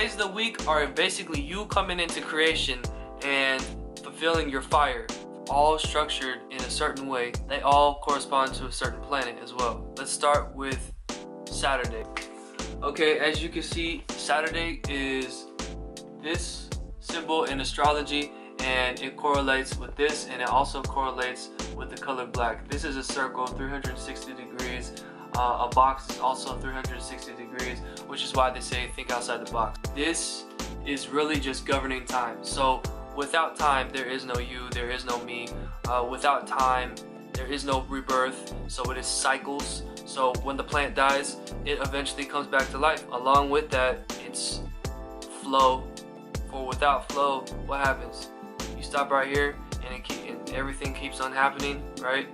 days of the week are basically you coming into creation and fulfilling your fire, all structured in a certain way. They all correspond to a certain planet as well. Let's start with Saturday. Okay, as you can see, Saturday is this symbol in astrology, and it correlates with this, and it also correlates with the color black. This is a circle, 360 degrees. A box is also 360 degrees, which is why they say think outside the box. This is really just governing time. So without time, there is no you, there is no me. Without time, there is no rebirth. So it is cycles. So when the plant dies, it eventually comes back to life. Along with that, it's flow. For without flow, what happens? You stop right here, and everything keeps on happening, right?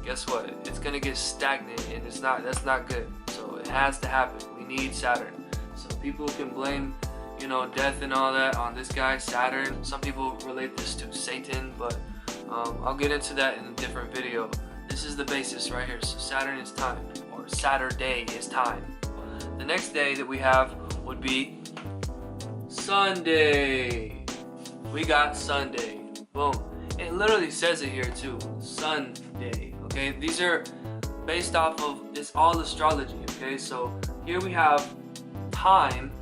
Guess what? It's gonna get stagnant, and that's not good. So it has to happen. We need Saturn. So people can blame, you know, death and all that on this guy, Saturn. Some people relate this to Satan, but I'll get into that in a different video. This is the basis right here. So Saturn is time, or Saturday is time. The next day that we have would be Sunday. We got Sunday. Boom. It literally says it here too. Sunday. Okay, these are based off of, it's all astrology. Okay, so here we have time,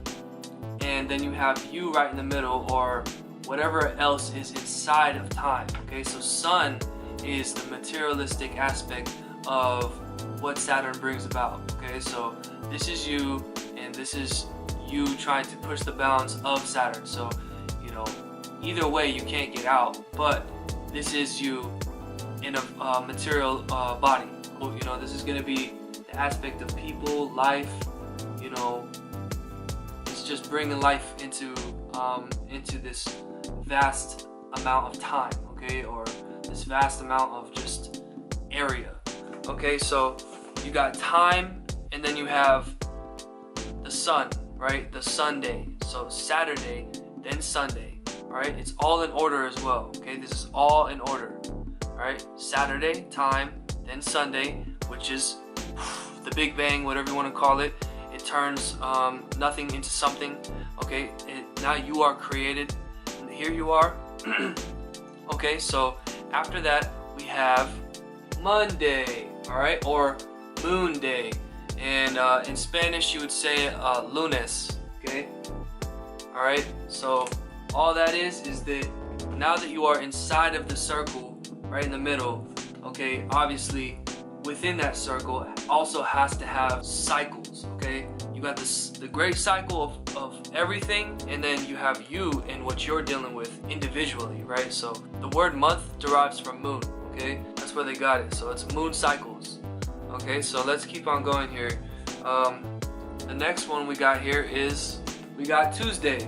and then you have you right in the middle, or whatever else is inside of time. Okay, so sun is the materialistic aspect of what Saturn brings about. Okay, so this is you, and this is you trying to push the bounds of Saturn. So, you know, either way you can't get out, but this is you in a material body. You know, this is going to be the aspect of people, life. You know, it's just bringing life into this vast amount of time, okay, or this vast amount of just area. Okay, so you got time, and then you have the sun, right? The Sunday. So Saturday, then Sunday. All right, it's all in order as well. Okay, this is all in order. All right, Saturday, time, then Sunday, which is the Big Bang, whatever you want to call it. It turns nothing into something. Okay, now you are created, and here you are. Okay, so after that we have Monday. All right, or Moon Day, and in Spanish you would say lunes. Okay, all right. So all that is that now that you are inside of the circle, right in the middle, okay, obviously within that circle also has to have cycles. Okay, you got the great cycle of everything, and then you have you and what you're dealing with individually, right? So the word month derives from moon. Okay, that's where they got it. So it's moon cycles. Okay, so let's keep on going here. The next one we got here is we got Tuesday.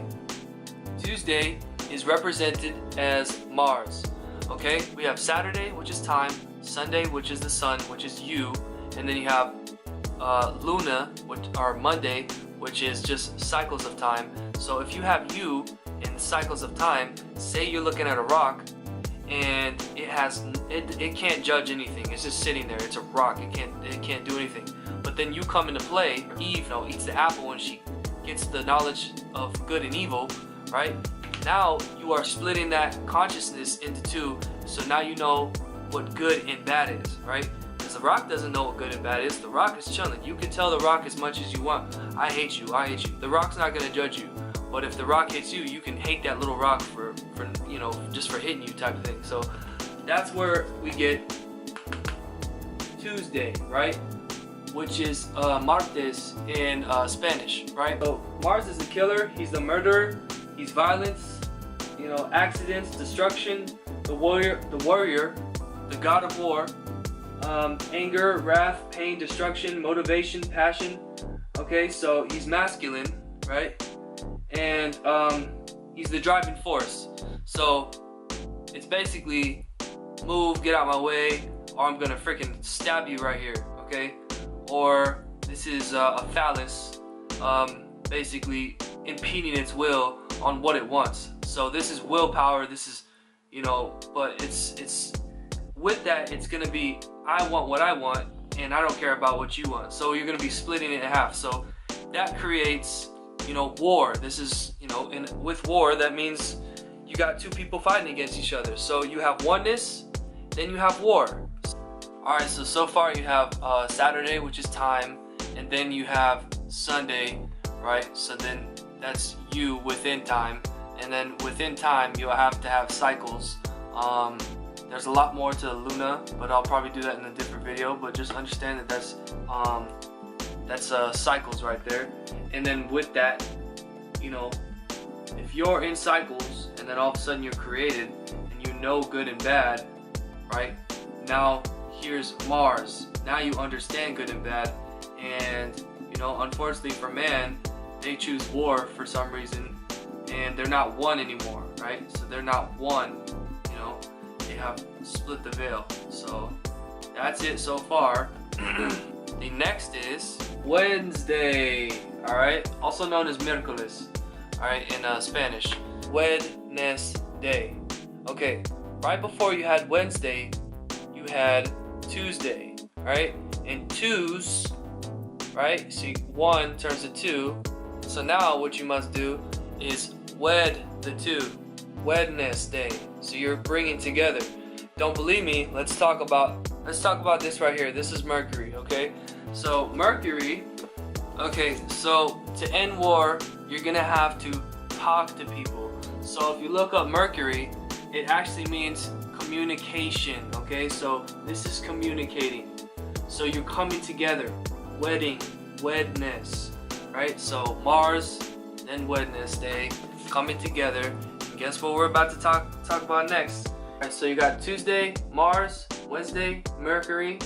Tuesday is represented as Mars. Okay, we have Saturday, which is time, Sunday, which is the sun, which is you, and then you have Luna, or Monday, which is just cycles of time. So if you have you in cycles of time, say you're looking at a rock, and it can't judge anything. It's just sitting there. It's a rock. It can't do anything. But then you come into play. Eve, eats the apple when she gets the knowledge of good and evil, right? Now you are splitting that consciousness into two. So now you know what good and bad is, right? Because the rock doesn't know what good and bad is. The rock is chilling. You can tell the rock as much as you want. I hate you. I hate you. The rock's not gonna judge you. But if the rock hits you, you can hate that little rock for just for hitting you, type of thing. So that's where we get Tuesday, right? Which is Martes in Spanish, right? So Mars is the killer. He's the murderer. He's violence, accidents, destruction. The warrior, the god of war. Anger, wrath, pain, destruction, motivation, passion. Okay, so he's masculine, right? And he's the driving force. So it's basically move, get out my way, or I'm gonna freaking stab you right here, okay? Or this is a phallus, basically impeding its will on what it wants. So this is willpower. This is, but it's with that, it's gonna be I want what I want, and I don't care about what you want. So you're gonna be splitting it in half. So that creates war. This is, with war, that means you got two people fighting against each other. So you have oneness, then you have war. Alright, so far you have Saturday, which is time, and then you have Sunday, right? So then that's you within time, and then within time you'll have to have cycles. There's a lot more to Luna, but I'll probably do that in a different video. But just understand that that's cycles right there. And then with that, if you're in cycles and then all of a sudden you're created and you know good and bad, right? Now here's Mars. Now you understand good and bad, and unfortunately for man, they choose war for some reason, and they're not one anymore, right? So they're not one. They have split the veil. So that's it so far. The next is Wednesday, all right, also known as miércoles, all right, in Spanish. Wednesday. Okay, right before you had Wednesday, you had Tuesday, right? And twos, right? See, one turns to two. So now what you must do is wed the two. Wednesday. So you're bringing together. Don't believe me? Let's talk about this right here. This is Mercury, okay? So Mercury, okay, so to end war, you're gonna have to talk to people. So if you look up Mercury, it actually means communication, okay? So this is communicating. So you're coming together. Wedding, wedness, right? So Mars, then Wednesday, coming together. Guess what we're about to talk about next? Alright, so you got Tuesday, Mars, Wednesday, Mercury,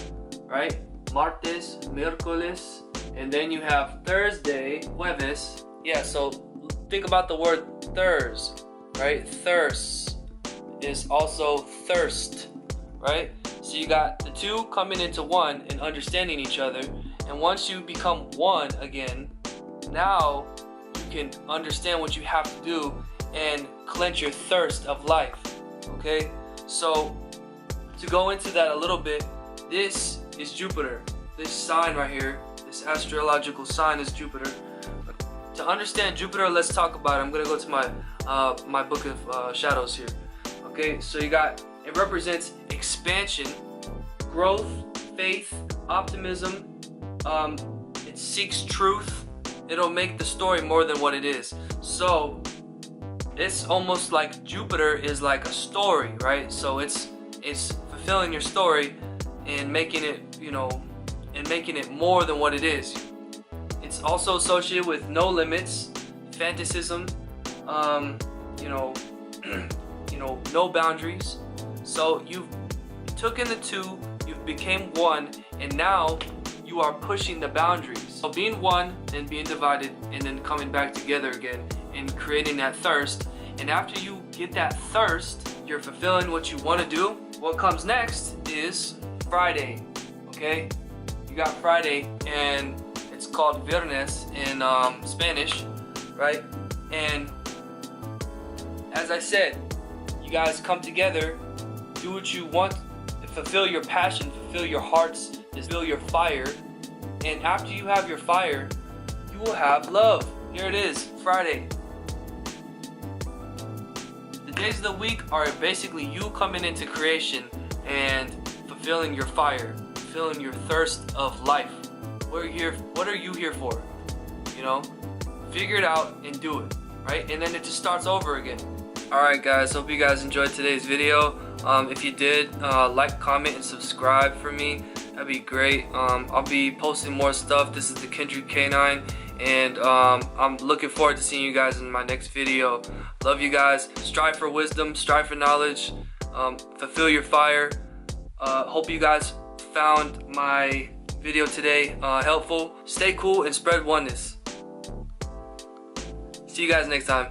right? Martes, miércoles, and then you have Thursday, jueves. Yeah, so think about the word thirst, right? Thirst is also thirst, right? So you got the two coming into one and understanding each other, and once you become one again, now you can understand what you have to do and cleanse your thirst of life, okay? So to go into that a little bit, this is Jupiter. This sign right here, this astrological sign is Jupiter. To understand Jupiter, let's talk about it. I'm gonna go to my book of shadows here. Okay, so you got, it represents expansion, growth, faith, optimism. It seeks truth. It'll make the story more than what it is. So it's almost like Jupiter is like a story, right? So it's fulfilling your story and making it, and making it more than what it is. It's also associated with no limits, fantasism, no boundaries. So you've taken the two, you've became one, and now you are pushing the boundaries. So being one, then being divided, and then coming back together again and creating that thirst. And after you get that thirst, you're fulfilling what you want to do. What comes next is Friday, okay? You got Friday, and it's called Viernes in Spanish, right? And as I said, you guys come together, do what you want, fulfill your passion, fulfill your hearts, fulfill your fire. And after you have your fire, you will have love. Here it is, Friday. The days of the week are basically you coming into creation and fulfilling your fire, fulfilling your thirst of life. What are you here for? Figure it out and do it, right? And then it just starts over again. Alright guys, hope you guys enjoyed today's video. If you did, like, comment, and subscribe for me. That'd be great. I'll be posting more stuff. This is the Kindred Canine, and I'm looking forward to seeing you guys in my next video. Love you guys. Strive for wisdom, strive for knowledge, fulfill your fire. Hope you guys found my video today helpful. Stay cool and spread oneness. See you guys next time.